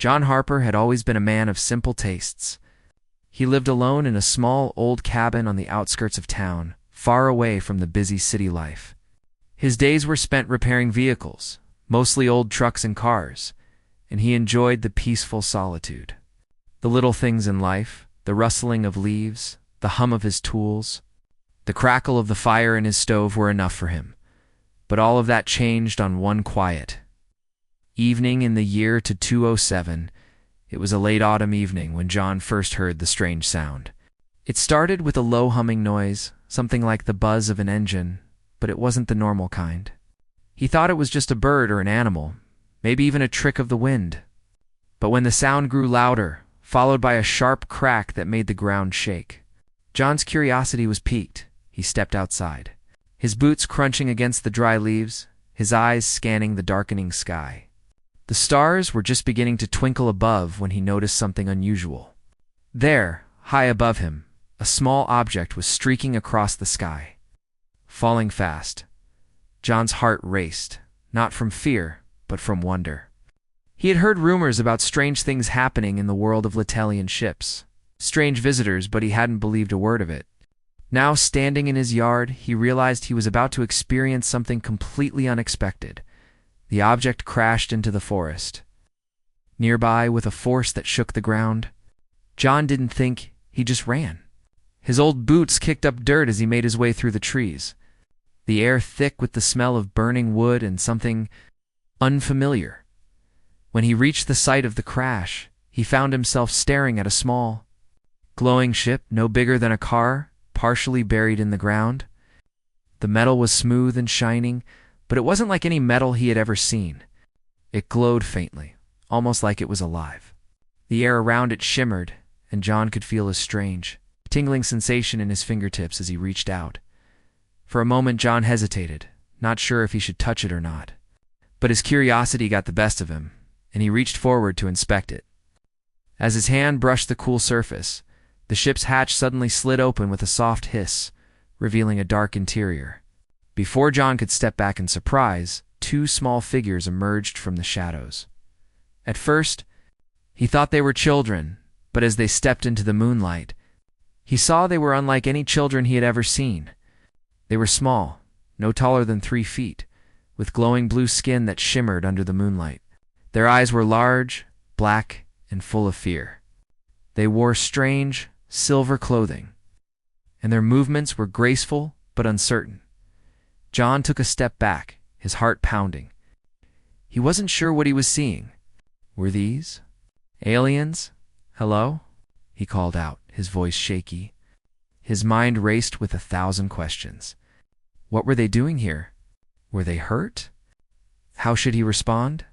John Harper had always been a man of simple tastes. He lived alone in a small, old cabin on the outskirts of town, far away from the busy city life. His days were spent repairing vehicles, mostly old trucks and cars, and he enjoyed the peaceful solitude. The little things in life, the rustling of leaves, the hum of his tools, the crackle of the fire in his stove were enough for him. But all of that changed on one quiet evening in the year 2007. It was a late autumn evening when John first heard the strange sound. It started with a low humming noise, something like the buzz of an engine, but it wasn't the normal kind. He thought it was just a bird or an animal, maybe even a trick of the wind. But when the sound grew louder, followed by a sharp crack that made the ground shake, John's curiosity was piqued. He stepped outside, his boots crunching against the dry leaves, his eyes scanning the darkening sky. The stars were just beginning to twinkle above when he noticed something unusual. There, high above him, a small object was streaking across the sky, falling fast. John's heart raced, not from fear, but from wonder. He had heard rumors about strange things happening in the world of Litalian ships, strange visitors, but he hadn't believed a word of it. Now, standing in his yard, he realized he was about to experience something completely unexpected. The object crashed into the forest nearby with a force that shook the ground. John didn't think, he just ran. His old boots kicked up dirt as he made his way through the trees, the air thick with the smell of burning wood and something unfamiliar. When he reached the site of the crash, he found himself staring at a small, glowing ship no bigger than a car, partially buried in the ground. The metal was smooth and shining, but it wasn't like any metal he had ever seen. It glowed faintly, almost like it was alive. The air around it shimmered, and John could feel a strange, tingling sensation in his fingertips as he reached out. For a moment John hesitated, not sure if he should touch it or not. But his curiosity got the best of him, and he reached forward to inspect it. As his hand brushed the cool surface, the ship's hatch suddenly slid open with a soft hiss, revealing a dark interior. Before John could step back in surprise, two small figures emerged from the shadows. At first, he thought they were children, but as they stepped into the moonlight, he saw they were unlike any children he had ever seen. They were small, no taller than 3 feet, with glowing blue skin that shimmered under the moonlight. Their eyes were large, black, and full of fear. They wore strange, silver clothing, and their movements were graceful but uncertain. John took a step back, his heart pounding. He wasn't sure what he was seeing. Were these aliens? Hello? He called out, his voice shaky. His mind raced with 1,000 questions. What were they doing here? Were they hurt? How should he respond?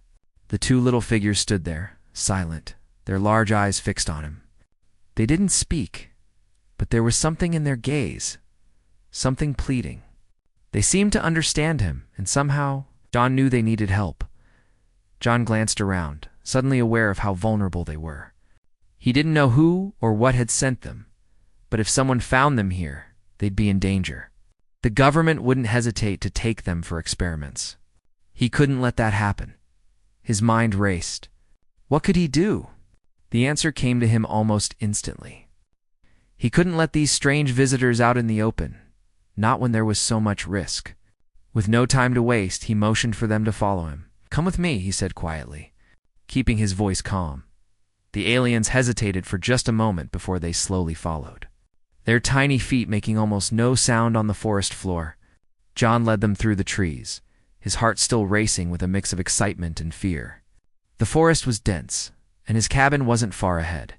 The two little figures stood there, silent, their large eyes fixed on him. They didn't speak, but there was something in their gaze, something pleading. They seemed to understand him, and somehow John knew they needed help. John glanced around, suddenly aware of how vulnerable they were. He didn't know who or what had sent them, but if someone found them here, they'd be in danger. The government wouldn't hesitate to take them for experiments. He couldn't let that happen. His mind raced. What could he do? The answer came to him almost instantly. He couldn't let these strange visitors out in the open, not when there was so much risk. With no time to waste, he motioned for them to follow him. "Come with me," he said quietly, keeping his voice calm. The aliens hesitated for just a moment before they slowly followed, their tiny feet making almost no sound on the forest floor. John led them through the trees, his heart still racing with a mix of excitement and fear. The forest was dense, and his cabin wasn't far ahead.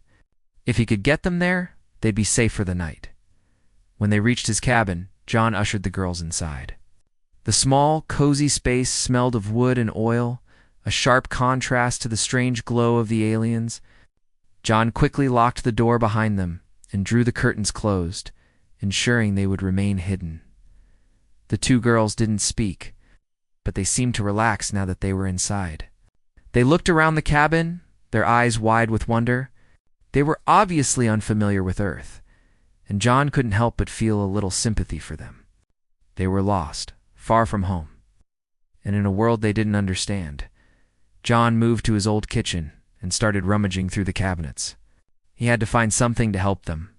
If he could get them there, they'd be safe for the night. When they reached his cabin, John ushered the girls inside. The small, cozy space smelled of wood and oil, a sharp contrast to the strange glow of the aliens. John quickly locked the door behind them and drew the curtains closed, ensuring they would remain hidden. The two girls didn't speak, but they seemed to relax now that they were inside. They looked around the cabin, their eyes wide with wonder. They were obviously unfamiliar with Earth, and John couldn't help but feel a little sympathy for them. They were lost, far from home, and in a world they didn't understand. John moved to his old kitchen and started rummaging through the cabinets. He had to find something to help them.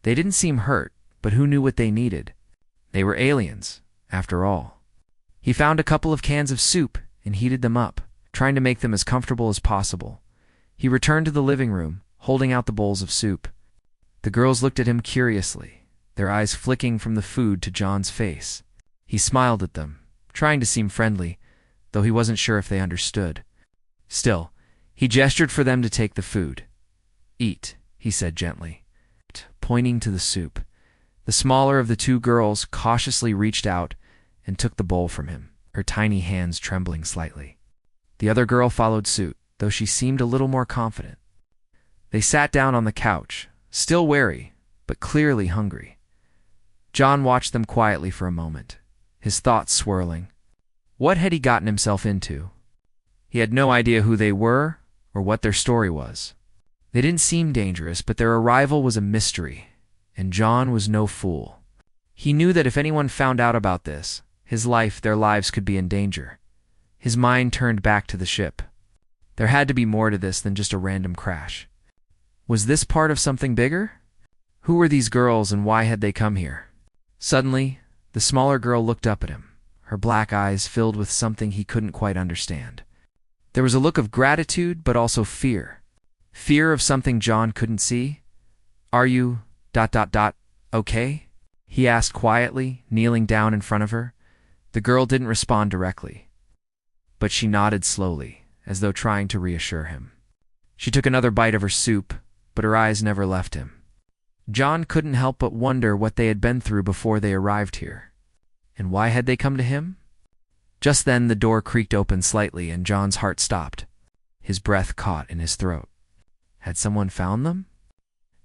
They didn't seem hurt, but who knew what they needed? They were aliens, after all. He found a couple of cans of soup and heated them up, trying to make them as comfortable as possible. He returned to the living room, holding out the bowls of soup. The girls looked at him curiously, their eyes flicking from the food to John's face. He smiled at them, trying to seem friendly, though he wasn't sure if they understood. Still, he gestured for them to take the food. "Eat," he said gently, pointing to the soup. The smaller of the two girls cautiously reached out and took the bowl from him, her tiny hands trembling slightly. The other girl followed suit, though she seemed a little more confident. They sat down on the couch, still wary, but clearly hungry. John watched them quietly for a moment, his thoughts swirling. What had he gotten himself into? He had no idea who they were or what their story was. They didn't seem dangerous, but their arrival was a mystery, and John was no fool. He knew that if anyone found out about this, his life, their lives could be in danger. His mind turned back to the ship. There had to be more to this than just a random crash. Was this part of something bigger? Who were these girls and why had they come here? Suddenly, the smaller girl looked up at him, her black eyes filled with something he couldn't quite understand. There was a look of gratitude, but also fear. Fear of something John couldn't see. "Are you... okay?" he asked quietly, kneeling down in front of her. The girl didn't respond directly, but she nodded slowly, as though trying to reassure him. She took another bite of her soup, but her eyes never left him. John couldn't help but wonder what they had been through before they arrived here. And why had they come to him? Just then the door creaked open slightly and John's heart stopped. His breath caught in his throat. Had someone found them?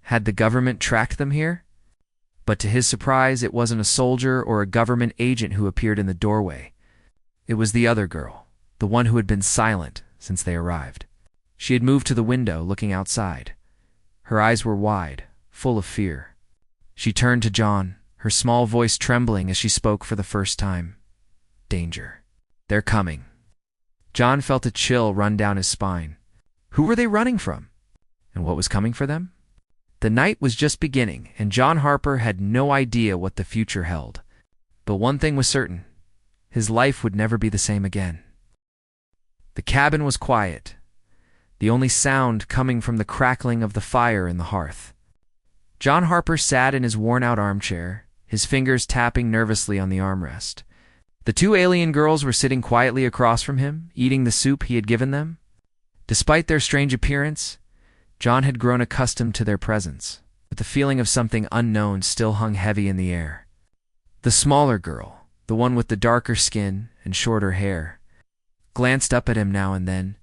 Had the government tracked them here? But to his surprise, it wasn't a soldier or a government agent who appeared in the doorway. It was the other girl, the one who had been silent since they arrived. She had moved to the window, looking outside. Her eyes were wide, full of fear. She turned to John, her small voice trembling as she spoke for the first time. "Danger. They're coming." John felt a chill run down his spine. Who were they running from? And what was coming for them? The night was just beginning, and John Harper had no idea what the future held. But one thing was certain. His life would never be the same again. The cabin was quiet, the only sound coming from the crackling of the fire in the hearth. John Harper sat in his worn-out armchair, his fingers tapping nervously on the armrest. The two alien girls were sitting quietly across from him, eating the soup he had given them. Despite their strange appearance, John had grown accustomed to their presence, but the feeling of something unknown still hung heavy in the air. The smaller girl, the one with the darker skin and shorter hair, glanced up at him now and then,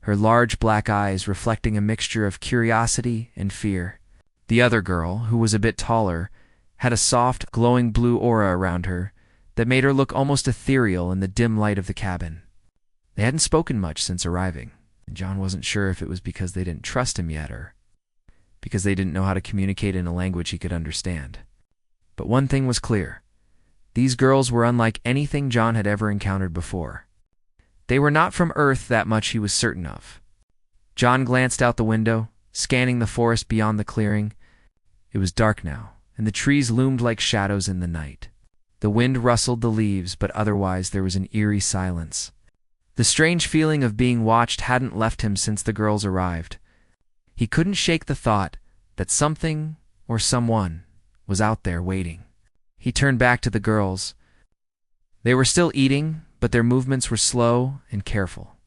her large black eyes reflecting a mixture of curiosity and fear. The other girl, who was a bit taller, had a soft, glowing blue aura around her that made her look almost ethereal in the dim light of the cabin. They hadn't spoken much since arriving, and John wasn't sure if it was because they didn't trust him yet or because they didn't know how to communicate in a language he could understand. But one thing was clear. These girls were unlike anything John had ever encountered before. They were not from Earth, that much he was certain of. John glanced out the window, scanning the forest beyond the clearing. It was dark now, and the trees loomed like shadows in the night. The wind rustled the leaves, but otherwise there was an eerie silence. The strange feeling of being watched hadn't left him since the girls arrived. He couldn't shake the thought that something or someone was out there waiting. He turned back to the girls. They were still eating, but their movements were slow and careful.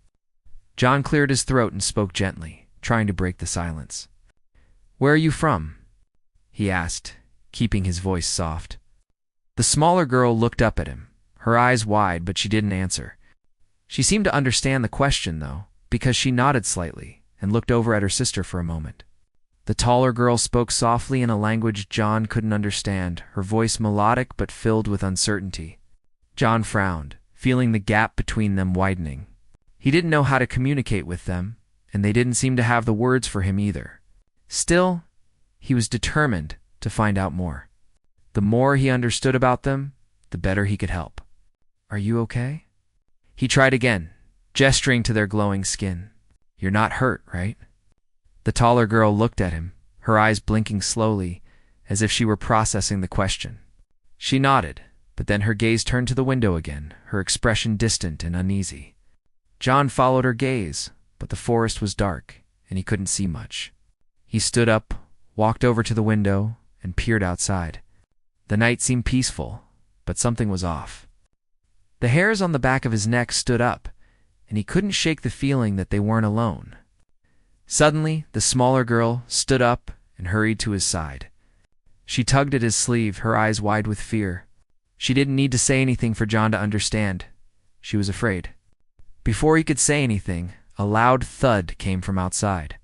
John cleared his throat and spoke gently, trying to break the silence. "Where are you from?" he asked, keeping his voice soft. The smaller girl looked up at him, her eyes wide, but she didn't answer. She seemed to understand the question, though, because she nodded slightly and looked over at her sister for a moment. The taller girl spoke softly in a language John couldn't understand, her voice melodic but filled with uncertainty. John frowned, feeling the gap between them widening. He didn't know how to communicate with them, and they didn't seem to have the words for him either. Still, he was determined to find out more. The more he understood about them, the better he could help. "Are you okay?" He tried again, gesturing to their glowing skin. "You're not hurt, right?" The taller girl looked at him, her eyes blinking slowly, as if she were processing the question. She nodded, but then her gaze turned to the window again, her expression distant and uneasy. John followed her gaze, but the forest was dark, and he couldn't see much. He stood up, walked over to the window, and peered outside. The night seemed peaceful, but something was off. The hairs on the back of his neck stood up, and he couldn't shake the feeling that they weren't alone. Suddenly, the smaller girl stood up and hurried to his side. She tugged at his sleeve, her eyes wide with fear. She didn't need to say anything for John to understand. She was afraid. Before he could say anything, a loud thud came from outside,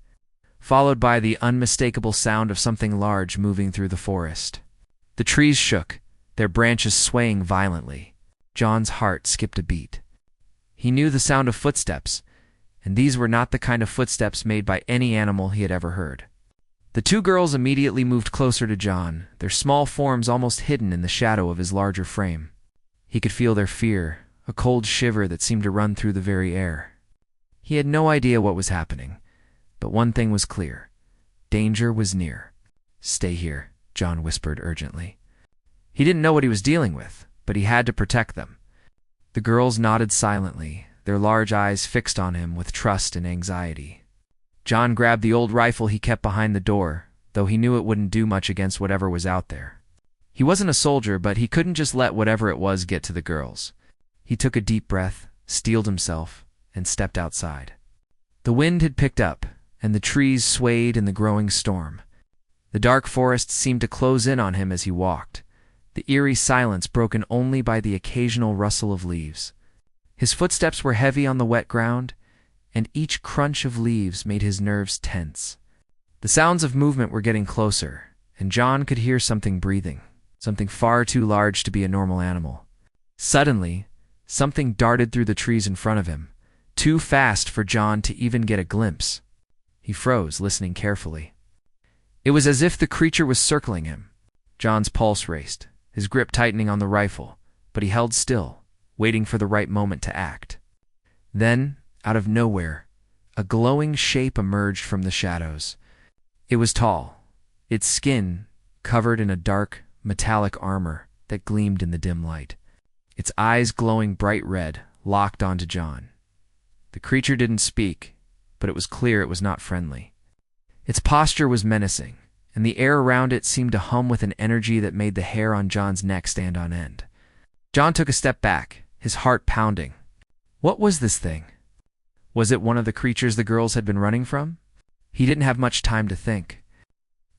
followed by the unmistakable sound of something large moving through the forest. The trees shook, their branches swaying violently. John's heart skipped a beat. He knew the sound of footsteps, and these were not the kind of footsteps made by any animal he had ever heard. The two girls immediately moved closer to John, their small forms almost hidden in the shadow of his larger frame. He could feel their fear, a cold shiver that seemed to run through the very air. He had no idea what was happening, but one thing was clear. Danger was near. "Stay here," John whispered urgently. He didn't know what he was dealing with, but he had to protect them. The girls nodded silently, their large eyes fixed on him with trust and anxiety. John grabbed the old rifle he kept behind the door, though he knew it wouldn't do much against whatever was out there. He wasn't a soldier, but he couldn't just let whatever it was get to the girls. He took a deep breath, steeled himself, and stepped outside. The wind had picked up, and the trees swayed in the growing storm. The dark forest seemed to close in on him as he walked, the eerie silence broken only by the occasional rustle of leaves. His footsteps were heavy on the wet ground, and each crunch of leaves made his nerves tense. The sounds of movement were getting closer, and John could hear something breathing, something far too large to be a normal animal. Suddenly, something darted through the trees in front of him, too fast for John to even get a glimpse. He froze, listening carefully. It was as if the creature was circling him. John's pulse raced, his grip tightening on the rifle, but he held still, waiting for the right moment to act. Then, out of nowhere, a glowing shape emerged from the shadows. It was tall, its skin covered in a dark, metallic armor that gleamed in the dim light. Its eyes glowing bright red, locked onto John. The creature didn't speak, but it was clear it was not friendly. Its posture was menacing, and the air around it seemed to hum with an energy that made the hair on John's neck stand on end. John took a step back, his heart pounding. What was this thing? Was it one of the creatures the girls had been running from? He didn't have much time to think.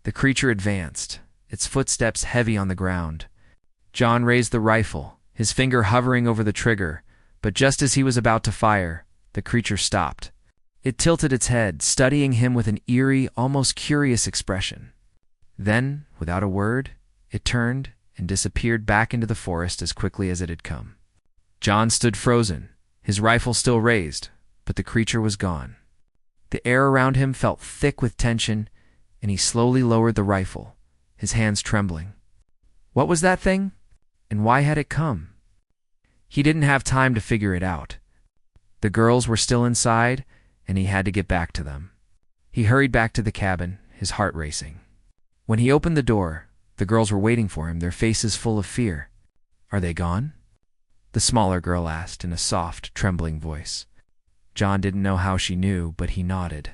The creature advanced, its footsteps heavy on the ground. John raised the rifle, his finger hovering over the trigger, but just as he was about to fire, the creature stopped. It tilted its head, studying him with an eerie, almost curious expression. Then, without a word, it turned and disappeared back into the forest as quickly as it had come. John stood frozen, his rifle still raised, but the creature was gone. The air around him felt thick with tension, and he slowly lowered the rifle, his hands trembling. What was that thing? And why had it come? He didn't have time to figure it out. The girls were still inside, and he had to get back to them. He hurried back to the cabin, his heart racing. When he opened the door, the girls were waiting for him, their faces full of fear. "Are they gone?" the smaller girl asked in a soft, trembling voice. John didn't know how she knew, but he nodded.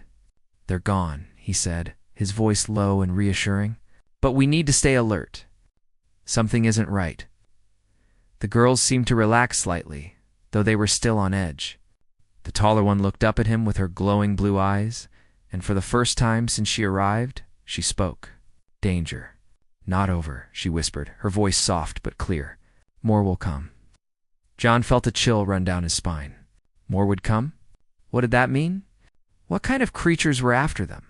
"They're gone," he said, his voice low and reassuring. "But we need to stay alert. Something isn't right." The girls seemed to relax slightly, though they were still on edge. The taller one looked up at him with her glowing blue eyes, and for the first time since she arrived, she spoke. "Danger. Not over," she whispered, her voice soft but clear. "More will come." John felt a chill run down his spine. More would come? What did that mean? What kind of creatures were after them?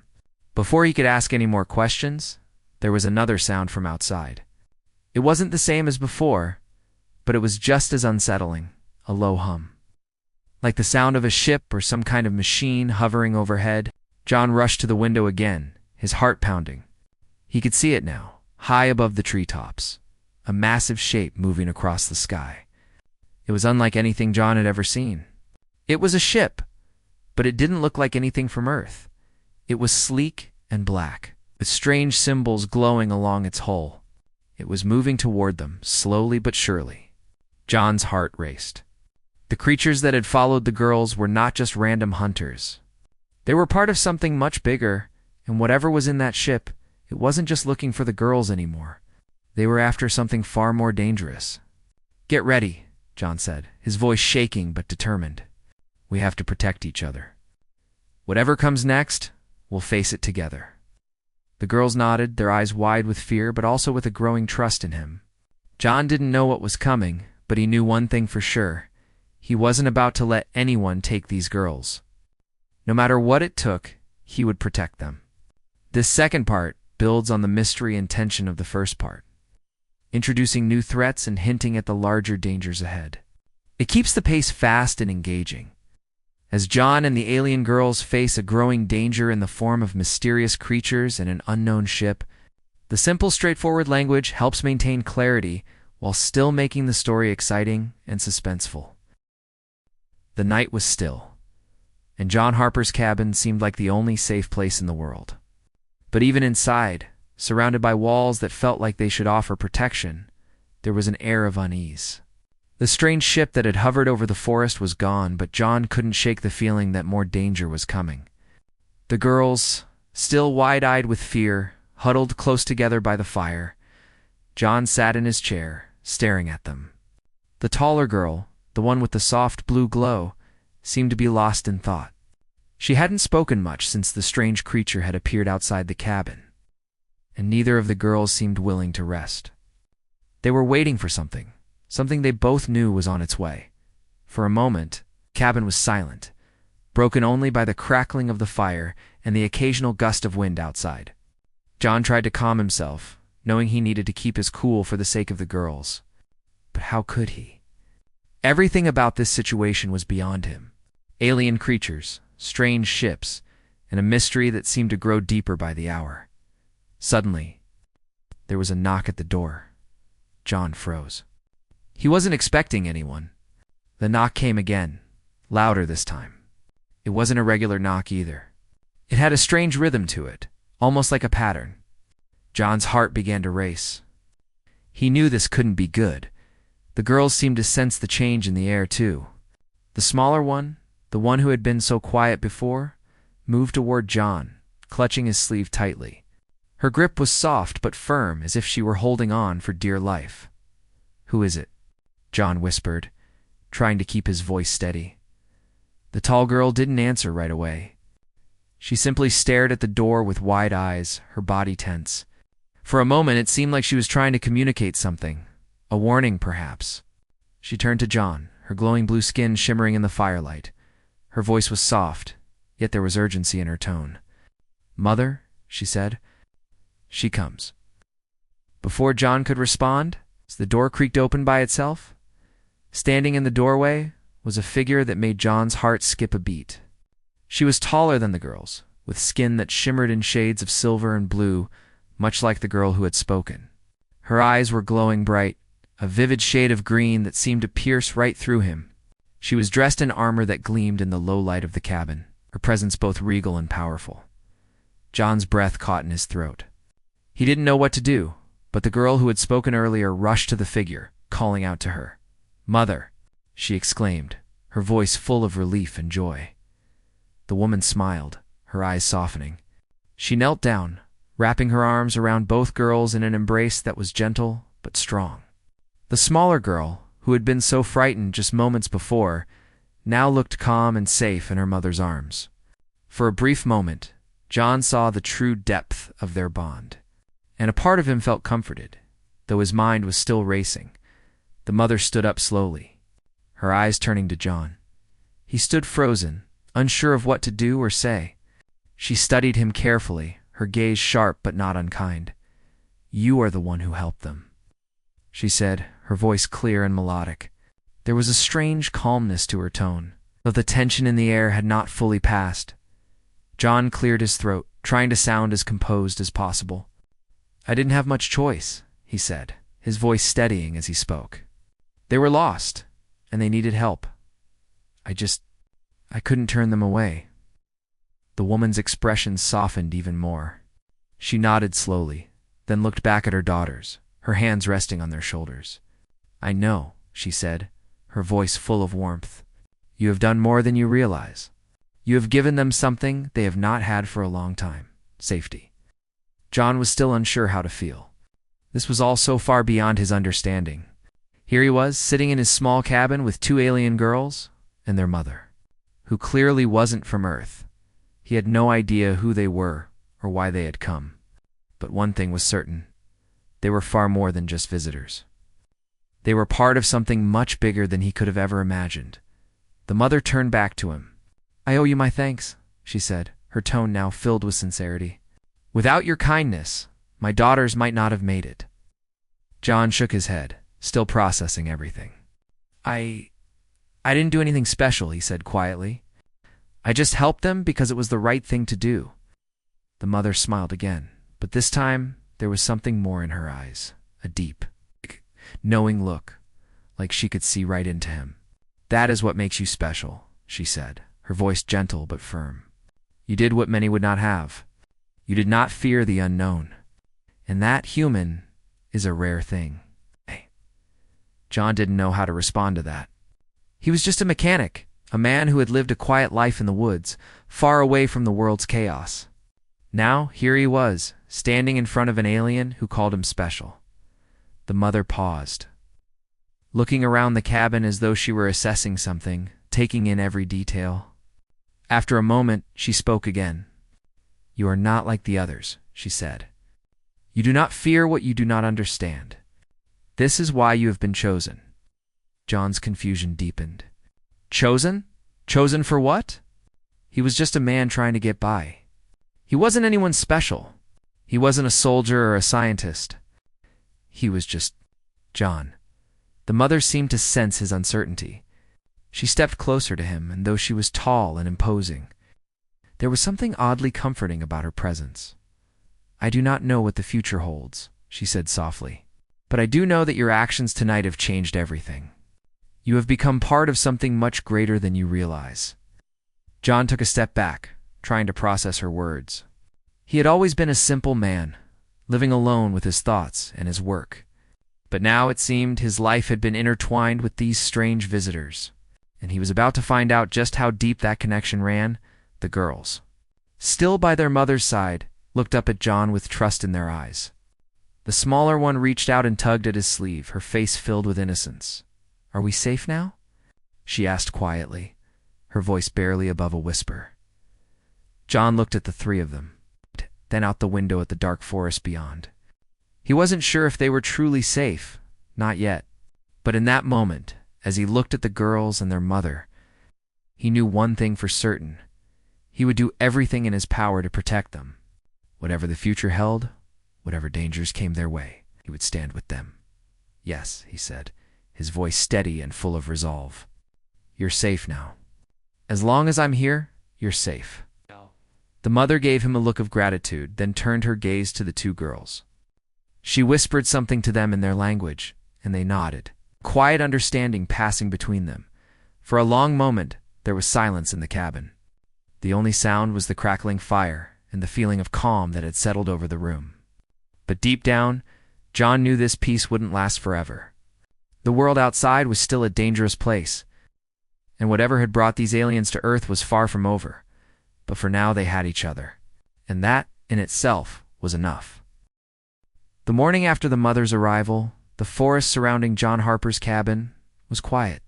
Before he could ask any more questions, there was another sound from outside. It wasn't the same as before, but it was just as unsettling, a low hum. Like the sound of a ship or some kind of machine hovering overhead. John rushed to the window again, his heart pounding. He could see it now, high above the treetops, a massive shape moving across the sky. It was unlike anything John had ever seen. It was a ship, but it didn't look like anything from Earth. It was sleek and black, with strange symbols glowing along its hull. It was moving toward them, slowly but surely. John's heart raced. The creatures that had followed the girls were not just random hunters. They were part of something much bigger, and whatever was in that ship, it wasn't just looking for the girls anymore. They were after something far more dangerous. "Get ready," John said, his voice shaking but determined. "We have to protect each other. Whatever comes next, we'll face it together." The girls nodded, their eyes wide with fear but also with a growing trust in him. John didn't know what was coming, but he knew one thing for sure. He wasn't about to let anyone take these girls. No matter what it took, he would protect them. This second part builds on the mystery and tension of the first part, introducing new threats and hinting at the larger dangers ahead. It keeps the pace fast and engaging. As John and the alien girls face a growing danger in the form of mysterious creatures and an unknown ship, the simple, straightforward language helps maintain clarity while still making the story exciting and suspenseful. The night was still, and John Harper's cabin seemed like the only safe place in the world. But even inside, surrounded by walls that felt like they should offer protection, there was an air of unease. The strange ship that had hovered over the forest was gone, but John couldn't shake the feeling that more danger was coming. The girls, still wide-eyed with fear, huddled close together by the fire. John sat in his chair, staring at them. The taller girl, the one with the soft blue glow, seemed to be lost in thought. She hadn't spoken much since the strange creature had appeared outside the cabin, and neither of the girls seemed willing to rest. They were waiting for something they both knew was on its way. For a moment, the cabin was silent, broken only by the crackling of the fire and the occasional gust of wind outside. John tried to calm himself, knowing he needed to keep his cool for the sake of the girls. But how could he? Everything about this situation was beyond him. Alien creatures, strange ships, and a mystery that seemed to grow deeper by the hour. Suddenly, there was a knock at the door. John froze. He wasn't expecting anyone. The knock came again, louder this time. It wasn't a regular knock either. It had a strange rhythm to it, almost like a pattern. John's heart began to race. He knew this couldn't be good. The girls seemed to sense the change in the air too. The smaller one, the one who had been so quiet before, moved toward John, clutching his sleeve tightly. Her grip was soft but firm, as if she were holding on for dear life. "Who is it?" John whispered, trying to keep his voice steady. The tall girl didn't answer right away. She simply stared at the door with wide eyes, her body tense. For a moment it seemed like she was trying to communicate something, a warning perhaps. She turned to John, her glowing blue skin shimmering in the firelight. Her voice was soft, yet there was urgency in her tone. "Mother," she said. "She comes." Before John could respond, the door creaked open by itself. Standing in the doorway was a figure that made John's heart skip a beat. She was taller than the girls, with skin that shimmered in shades of silver and blue, much like the girl who had spoken. Her eyes were glowing bright, a vivid shade of green that seemed to pierce right through him. She was dressed in armor that gleamed in the low light of the cabin, her presence both regal and powerful. John's breath caught in his throat. He didn't know what to do, but the girl who had spoken earlier rushed to the figure, calling out to her. "Mother," she exclaimed, her voice full of relief and joy. The woman smiled, her eyes softening. She knelt down, wrapping her arms around both girls in an embrace that was gentle but strong. The smaller girl, who had been so frightened just moments before, now looked calm and safe in her mother's arms. For a brief moment, John saw the true depth of their bond, and a part of him felt comforted, though his mind was still racing. The mother stood up slowly, her eyes turning to John. He stood frozen, unsure of what to do or say. She studied him carefully, her gaze sharp but not unkind. "You are the one who helped them," she said, her voice clear and melodic. There was a strange calmness to her tone, though the tension in the air had not fully passed. John cleared his throat, trying to sound as composed as possible. "I didn't have much choice," he said, his voice steadying as he spoke. "They were lost, and they needed help. I just I couldn't turn them away." The woman's expression softened even more. She nodded slowly, then looked back at her daughters, her hands resting on their shoulders. "I know," she said, her voice full of warmth. "You have done more than you realize. You have given them something they have not had for a long time: safety." John was still unsure how to feel. This was all so far beyond his understanding. Here he was, sitting in his small cabin with two alien girls and their mother, who clearly wasn't from Earth. He had no idea who they were or why they had come. But one thing was certain: they were far more than just visitors. They were part of something much bigger than he could have ever imagined. The mother turned back to him. "I owe you my thanks," she said, her tone now filled with sincerity. "Without your kindness, my daughters might not have made it." John shook his head, still processing everything. I didn't do anything special," he said quietly. "I just helped them because it was the right thing to do." The mother smiled again, but this time there was something more in her eyes, a deep, knowing look, like she could see right into him. "That is what makes you special," she said, her voice gentle but firm. "You did what many would not have. You did not fear the unknown. And that, human, is a rare thing." Hey. John didn't know how to respond to that. He was just a mechanic, a man who had lived a quiet life in the woods, far away from the world's chaos. Now, here he was, standing in front of an alien who called him special. The mother paused, looking around the cabin as though she were assessing something, taking in every detail. After a moment, she spoke again. "You are not like the others," she said. "You do not fear what you do not understand. This is why you have been chosen." John's confusion deepened. Chosen? Chosen for what? He was just a man trying to get by. He wasn't anyone special. He wasn't a soldier or a scientist. He was just John. The mother seemed to sense his uncertainty. She stepped closer to him, and though she was tall and imposing, there was something oddly comforting about her presence. "I do not know what the future holds," she said softly, "but I do know that your actions tonight have changed everything. You have become part of something much greater than you realize." John took a step back, trying to process her words. He had always been a simple man, living alone with his thoughts and his work. But now it seemed his life had been intertwined with these strange visitors, and he was about to find out just how deep that connection ran. The girls, still by their mother's side, looked up at John with trust in their eyes. The smaller one reached out and tugged at his sleeve, her face filled with innocence. "Are we safe now?" she asked quietly, her voice barely above a whisper. John looked at the three of them, then out the window at the dark forest beyond. He wasn't sure if they were truly safe, not yet. But in that moment, as he looked at the girls and their mother, he knew one thing for certain. He would do everything in his power to protect them. Whatever the future held, whatever dangers came their way, he would stand with them. "Yes," he said, his voice steady and full of resolve. "You're safe now. As long as I'm here, you're safe." The mother gave him a look of gratitude, then turned her gaze to the two girls. She whispered something to them in their language, and they nodded, quiet understanding passing between them. For a long moment, there was silence in the cabin. The only sound was the crackling fire and the feeling of calm that had settled over the room. But deep down, John knew this peace wouldn't last forever. The world outside was still a dangerous place, and whatever had brought these aliens to Earth was far from over. But for now they had each other, and that, in itself, was enough. The morning after the mother's arrival, the forest surrounding John Harper's cabin was quiet.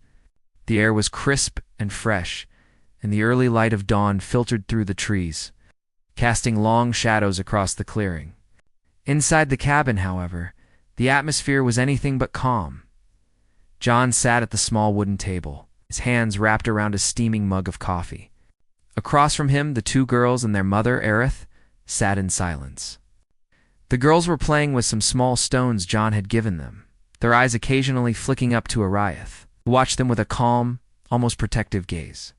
The air was crisp and fresh, and the early light of dawn filtered through the trees, casting long shadows across the clearing. Inside the cabin, however, the atmosphere was anything but calm. John sat at the small wooden table, his hands wrapped around a steaming mug of coffee. Across from him, the two girls and their mother, Aerith, sat in silence. The girls were playing with some small stones John had given them, their eyes occasionally flicking up to Ariath, who watched them with a calm, almost protective gaze.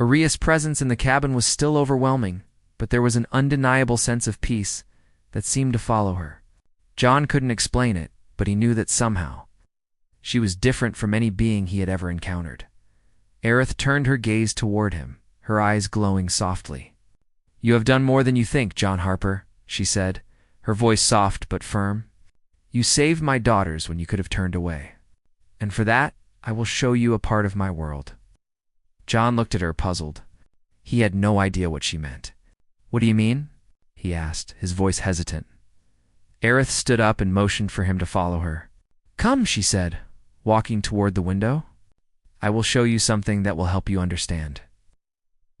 Ariath's presence in the cabin was still overwhelming, but there was an undeniable sense of peace that seemed to follow her. John couldn't explain it, but he knew that somehow she was different from any being he had ever encountered. Aerith turned her gaze toward him, her eyes glowing softly. "You have done more than you think, John Harper," she said, her voice soft but firm. "You saved my daughters when you could have turned away. And for that, I will show you a part of my world." John looked at her, puzzled. He had no idea what she meant. "What do you mean?" he asked, his voice hesitant. Aerith stood up and motioned for him to follow her. "Come," she said, walking toward the window. "I will show you something that will help you understand."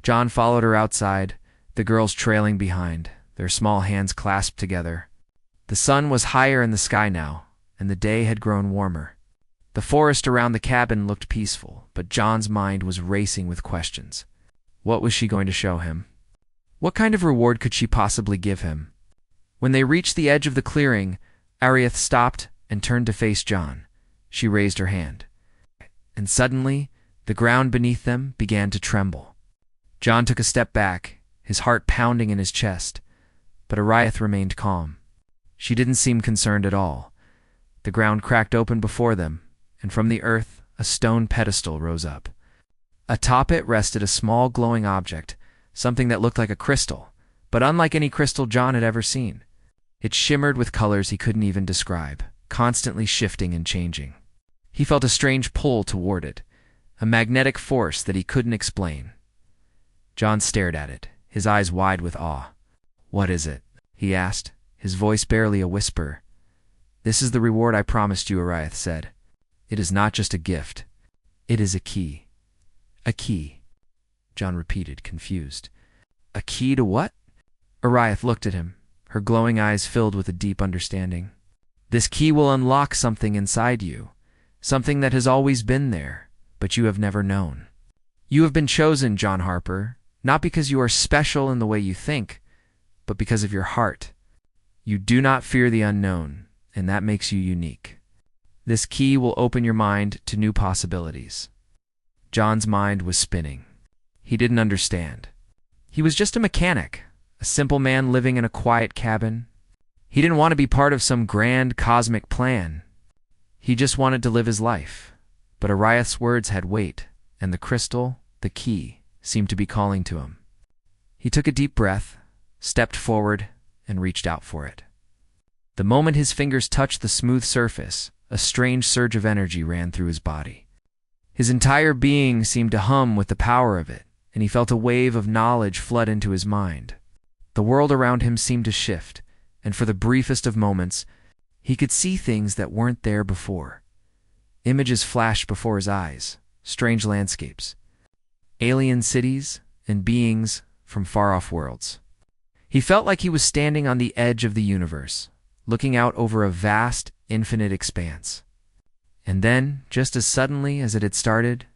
John followed her outside, the girls trailing behind, their small hands clasped together. The sun was higher in the sky now, and the day had grown warmer. The forest around the cabin looked peaceful, but John's mind was racing with questions. What was she going to show him? What kind of reward could she possibly give him? When they reached the edge of the clearing, Aerith stopped and turned to face John. She raised her hand. And suddenly, the ground beneath them began to tremble. John took a step back, his heart pounding in his chest, but Aerith remained calm. She didn't seem concerned at all. The ground cracked open before them, and from the earth, a stone pedestal rose up. Atop it rested a small glowing object, something that looked like a crystal, but unlike any crystal John had ever seen. It shimmered with colors he couldn't even describe, constantly shifting and changing. He felt a strange pull toward it, a magnetic force that he couldn't explain. John stared at it, his eyes wide with awe. "What is it?" he asked, his voice barely a whisper. "This is the reward I promised you," Aerith said. "It is not just a gift. It is a key." "A key," John repeated, confused. "A key to what?" Aerith looked at him, her glowing eyes filled with a deep understanding. "This key will unlock something inside you, something that has always been there, but you have never known. You have been chosen, John Harper, not because you are special in the way you think, but because of your heart. You do not fear the unknown, and that makes you unique. This key will open your mind to new possibilities." John's mind was spinning. He didn't understand. He was just a mechanic, a simple man living in a quiet cabin. He didn't want to be part of some grand cosmic plan. He just wanted to live his life. But Aerith's words had weight, and the crystal, the key, seemed to be calling to him. He took a deep breath, stepped forward, and reached out for it. The moment his fingers touched the smooth surface, a strange surge of energy ran through his body. His entire being seemed to hum with the power of it, and he felt a wave of knowledge flood into his mind. The world around him seemed to shift, and for the briefest of moments, he could see things that weren't there before. Images flashed before his eyes, strange landscapes, alien cities, and beings from far-off worlds. He felt like he was standing on the edge of the universe, looking out over a vast, infinite expanse. And then, just as suddenly as it had started,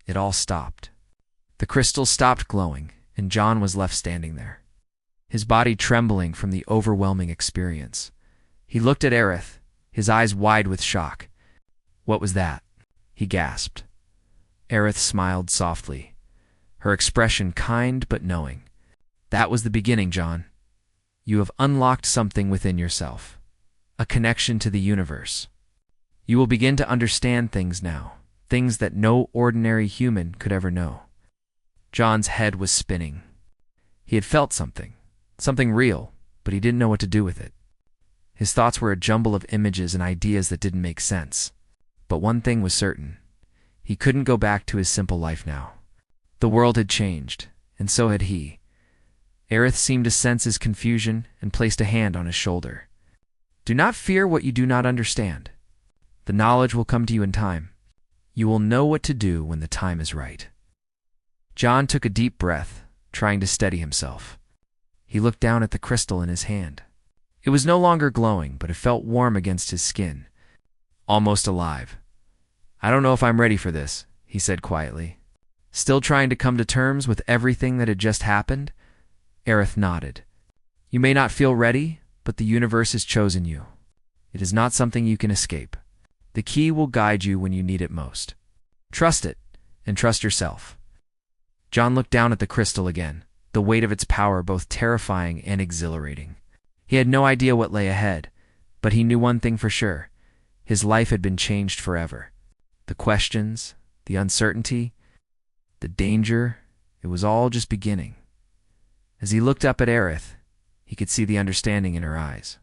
it all stopped. The crystal stopped glowing, and John was left standing there, his body trembling from the overwhelming experience. He looked at Aerith, his eyes wide with shock. "What was that?" he gasped. Aerith smiled softly, her expression kind but knowing. "That was the beginning, John. You have unlocked something within yourself, a connection to the universe. You will begin to understand things now, things that no ordinary human could ever know." John's head was spinning. He had felt something real, but he didn't know what to do with it. His thoughts were a jumble of images and ideas that didn't make sense. But one thing was certain. He couldn't go back to his simple life now. The world had changed, and so had he. Aerith seemed to sense his confusion and placed a hand on his shoulder. "Do not fear what you do not understand. The knowledge will come to you in time. You will know what to do when the time is right." John took a deep breath, trying to steady himself. He looked down at the crystal in his hand. It was no longer glowing, but it felt warm against his skin, almost alive. "I don't know if I'm ready for this," he said quietly. "Still trying to come to terms with everything that had just happened?" Aerith nodded. "You may not feel ready, but the universe has chosen you. It is not something you can escape. The key will guide you when you need it most. Trust it, and trust yourself." John looked down at the crystal again, the weight of its power both terrifying and exhilarating. He had no idea what lay ahead, but he knew one thing for sure. His life had been changed forever. The questions, the uncertainty, the danger, it was all just beginning. As he looked up at Aerith, he could see the understanding in her eyes.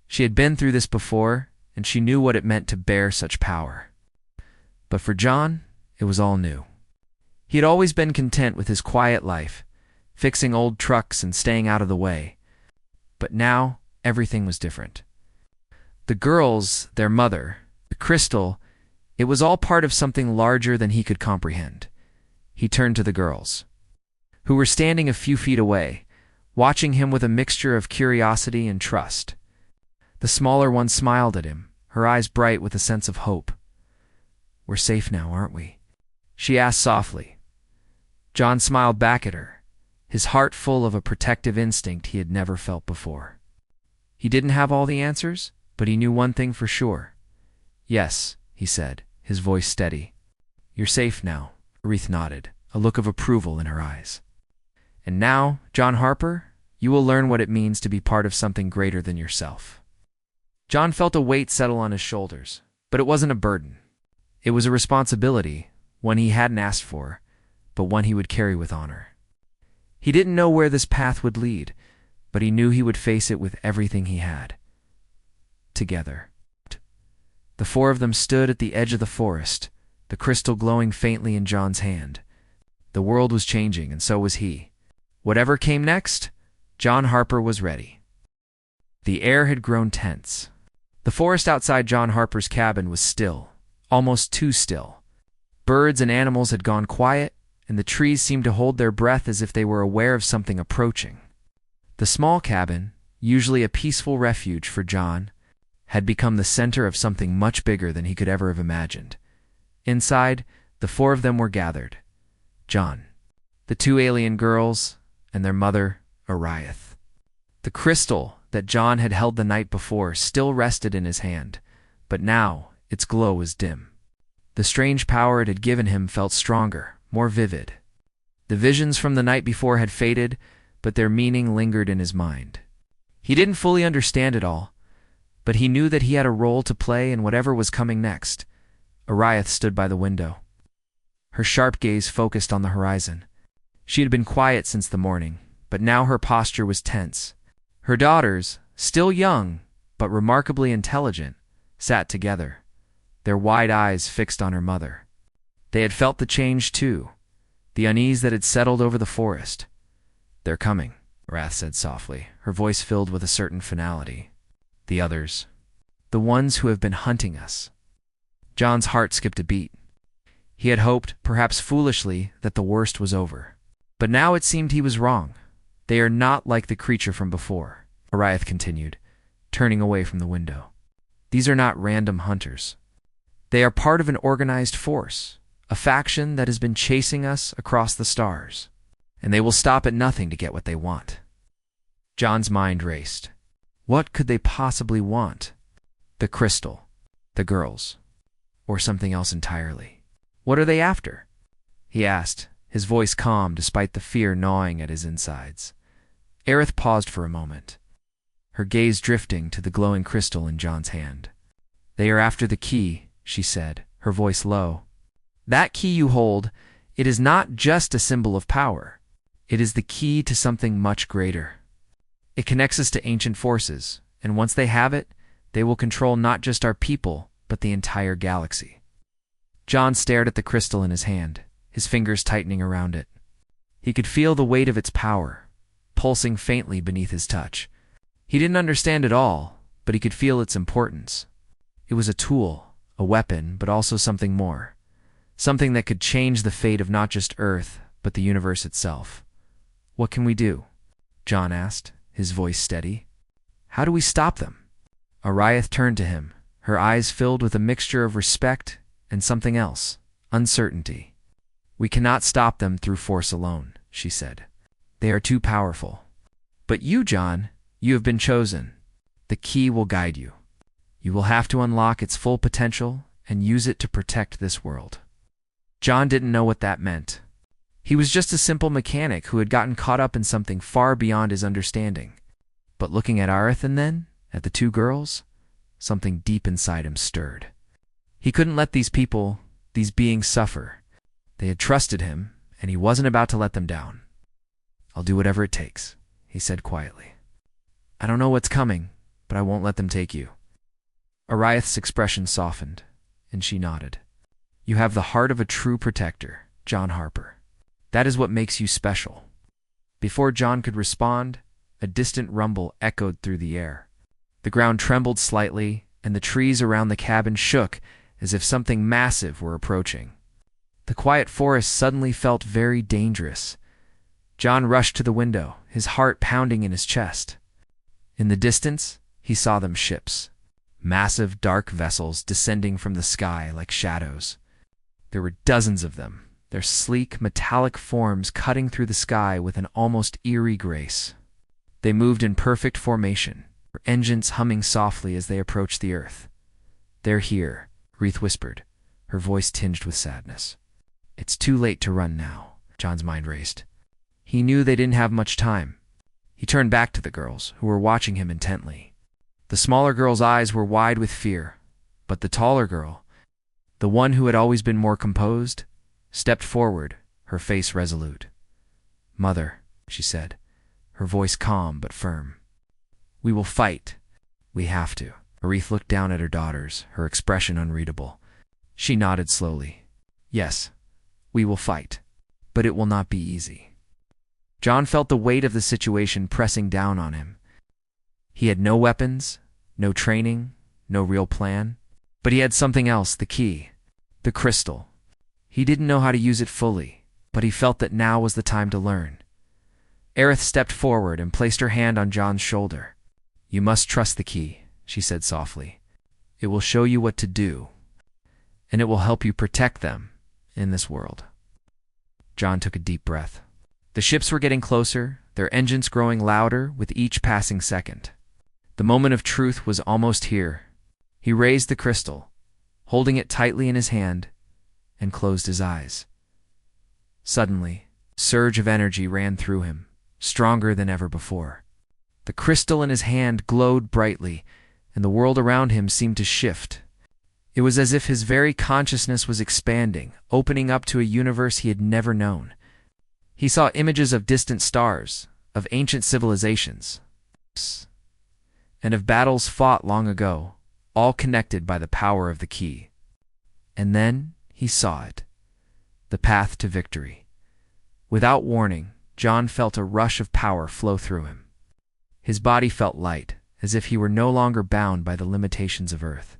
She had been through this before, and she knew what it meant to bear such power. But for John, it was all new. He had always been content with his quiet life, fixing old trucks and staying out of the way. But now, everything was different. The girls, their mother, the crystal, it was all part of something larger than he could comprehend. He turned to the girls, who were standing a few feet away, watching him with a mixture of curiosity and trust. The smaller one smiled at him, her eyes bright with a sense of hope. "We're safe now, aren't we?" she asked softly. John smiled back at her, his heart full of a protective instinct he had never felt before. He didn't have all the answers, but he knew one thing for sure. "Yes," he said, his voice steady. "You're safe now," Aerith nodded, a look of approval in her eyes. "And now, John Harper, you will learn what it means to be part of something greater than yourself." John felt a weight settle on his shoulders, but it wasn't a burden. It was a responsibility, one he hadn't asked for, but one he would carry with honor. He didn't know where this path would lead, but he knew he would face it with everything he had. Together. The four of them stood at the edge of the forest, the crystal glowing faintly in John's hand. The world was changing, and so was he. Whatever came next, John Harper was ready. The air had grown tense. The forest outside John Harper's cabin was still, almost too still. Birds and animals had gone quiet, and the trees seemed to hold their breath as if they were aware of something approaching. The small cabin, usually a peaceful refuge for John, had become the center of something much bigger than he could ever have imagined. Inside, the four of them were gathered. John, the two alien girls, and their mother, Aerith. The crystal that John had held the night before still rested in his hand, but now its glow was dim. The strange power it had given him felt stronger, more vivid. The visions from the night before had faded, but their meaning lingered in his mind. He didn't fully understand it all, but he knew that he had a role to play in whatever was coming next. Aerith stood by the window, her sharp gaze focused on the horizon. She had been quiet since the morning, but now her posture was tense. Her daughters, still young, but remarkably intelligent, sat together, their wide eyes fixed on her mother. They had felt the change too, the unease that had settled over the forest. "They're coming," Aerith said softly, her voice filled with a certain finality. "The others. The ones who have been hunting us." John's heart skipped a beat. He had hoped, perhaps foolishly, that the worst was over. But now it seemed he was wrong. "They are not like the creature from before," Aerith continued, turning away from the window. "These are not random hunters. They are part of an organized force, a faction that has been chasing us across the stars, and they will stop at nothing to get what they want." John's mind raced. What could they possibly want? The crystal, the girls, or something else entirely? "What are they after?" he asked, his voice calm despite the fear gnawing at his insides. Aerith paused for a moment, her gaze drifting to the glowing crystal in John's hand. "They are after the key," she said, her voice low. "That key you hold, it is not just a symbol of power. It is the key to something much greater. It connects us to ancient forces, and once they have it, they will control not just our people, but the entire galaxy." John stared at the crystal in his hand, his fingers tightening around it. He could feel the weight of its power, pulsing faintly beneath his touch. He didn't understand it all, but he could feel its importance. It was a tool, a weapon, but also something more. Something that could change the fate of not just Earth, but the universe itself. "What can we do?" John asked, his voice steady. "How do we stop them?" Aerith turned to him, her eyes filled with a mixture of respect and something else, uncertainty. "We cannot stop them through force alone," she said. "They are too powerful. But you, John, you have been chosen. The key will guide you. You will have to unlock its full potential and use it to protect this world." John didn't know what that meant. He was just a simple mechanic who had gotten caught up in something far beyond his understanding. But looking at Aerith and then, at the two girls, something deep inside him stirred. He couldn't let these people, these beings suffer. They had trusted him, and he wasn't about to let them down. "I'll do whatever it takes," he said quietly. "I don't know what's coming, but I won't let them take you." Ariath's expression softened, and she nodded. "You have the heart of a true protector, John Harper. That is what makes you special." Before John could respond, a distant rumble echoed through the air. The ground trembled slightly, and the trees around the cabin shook as if something massive were approaching. The quiet forest suddenly felt very dangerous. John rushed to the window, his heart pounding in his chest. In the distance, he saw them ships, massive dark vessels descending from the sky like shadows. There were dozens of them, their sleek, metallic forms cutting through the sky with an almost eerie grace. They moved in perfect formation, their engines humming softly as they approached the earth. "They're here," Reith whispered, her voice tinged with sadness. "It's too late to run now." John's mind raced. He knew they didn't have much time. He turned back to the girls, who were watching him intently. The smaller girl's eyes were wide with fear, but the taller girl, the one who had always been more composed, stepped forward, her face resolute. "Mother," she said, her voice calm but firm. "We will fight. We have to." Reith looked down at her daughters, her expression unreadable. She nodded slowly. "Yes, we will fight, but it will not be easy." John felt the weight of the situation pressing down on him. He had no weapons, no training, no real plan, but he had something else, the key, the crystal. He didn't know how to use it fully, but he felt that now was the time to learn. Aerith stepped forward and placed her hand on John's shoulder. "You must trust the key," she said softly. "It will show you what to do, and it will help you protect them in this world." John took a deep breath. The ships were getting closer, their engines growing louder with each passing second. The moment of truth was almost here. He raised the crystal, holding it tightly in his hand, and closed his eyes. Suddenly, a surge of energy ran through him, stronger than ever before. The crystal in his hand glowed brightly, and the world around him seemed to shift. It was as if his very consciousness was expanding, opening up to a universe he had never known. He saw images of distant stars, of ancient civilizations, and of battles fought long ago, all connected by the power of the key. And then he saw it, the path to victory. Without warning, John felt a rush of power flow through him. His body felt light, as if he were no longer bound by the limitations of Earth.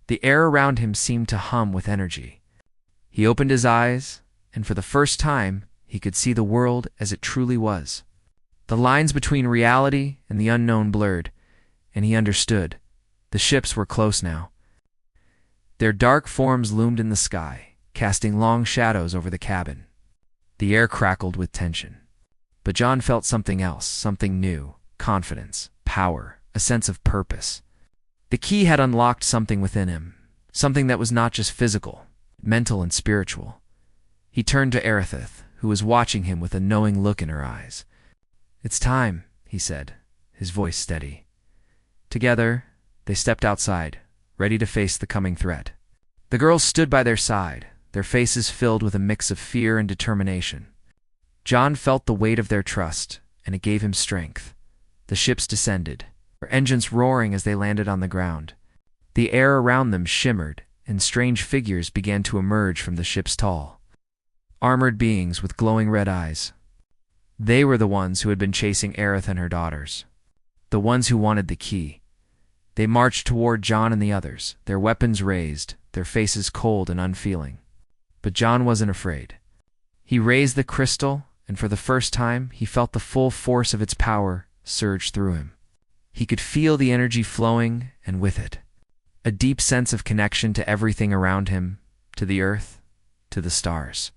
The air around him seemed to hum with energy. He opened his eyes, and for the first time, he could see the world as it truly was. The lines between reality and the unknown blurred, and he understood. The ships were close now. Their dark forms loomed in the sky, casting long shadows over the cabin. The air crackled with tension. But John felt something else, something new, confidence, power, a sense of purpose. The key had unlocked something within him, something that was not just physical, mental and spiritual. He turned to Aerith, who was watching him with a knowing look in her eyes. "It's time," he said, his voice steady. Together, they stepped outside, ready to face the coming threat. The girls stood by their side, their faces filled with a mix of fear and determination. John felt the weight of their trust, and it gave him strength. The ships descended, their engines roaring as they landed on the ground. The air around them shimmered, and strange figures began to emerge from the ship's hull. Armored beings with glowing red eyes. They were the ones who had been chasing Aerith and her daughters. The ones who wanted the key. They marched toward John and the others, their weapons raised, their faces cold and unfeeling. But John wasn't afraid. He raised the crystal, and for the first time, he felt the full force of its power surge through him. He could feel the energy flowing, and with it, a deep sense of connection to everything around him, to the earth, to the stars,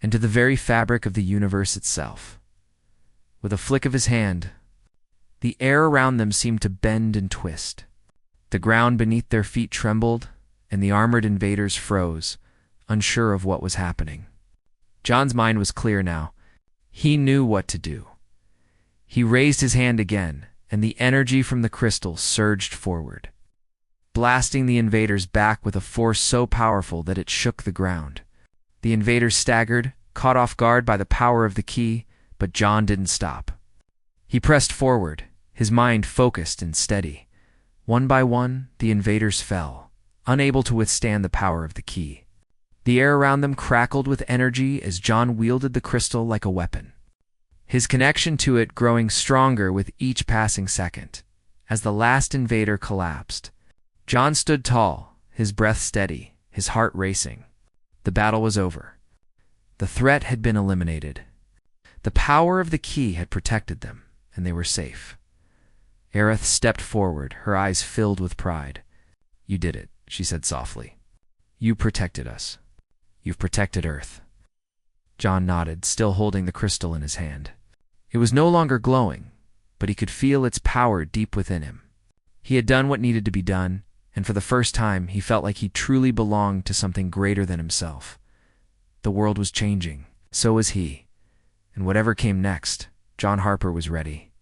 and to the very fabric of the universe itself. With a flick of his hand, the air around them seemed to bend and twist. The ground beneath their feet trembled, and the armored invaders froze, unsure of what was happening. John's mind was clear now. He knew what to do. He raised his hand again, and the energy from the crystal surged forward, blasting the invaders back with a force so powerful that it shook the ground. The invaders staggered, caught off guard by the power of the key, but John didn't stop. He pressed forward, his mind focused and steady. One by one, the invaders fell, unable to withstand the power of the key. The air around them crackled with energy as John wielded the crystal like a weapon, his connection to it growing stronger with each passing second. As the last invader collapsed, John stood tall, his breath steady, his heart racing. The battle was over. The threat had been eliminated. The power of the key had protected them, and they were safe. Aerith stepped forward, her eyes filled with pride. "You did it," she said softly. "You protected us. You've protected Earth." John nodded, still holding the crystal in his hand. It was no longer glowing, but he could feel its power deep within him. He had done what needed to be done, and for the first time he felt like he truly belonged to something greater than himself. The world was changing, so was he, and whatever came next, John Harper was ready.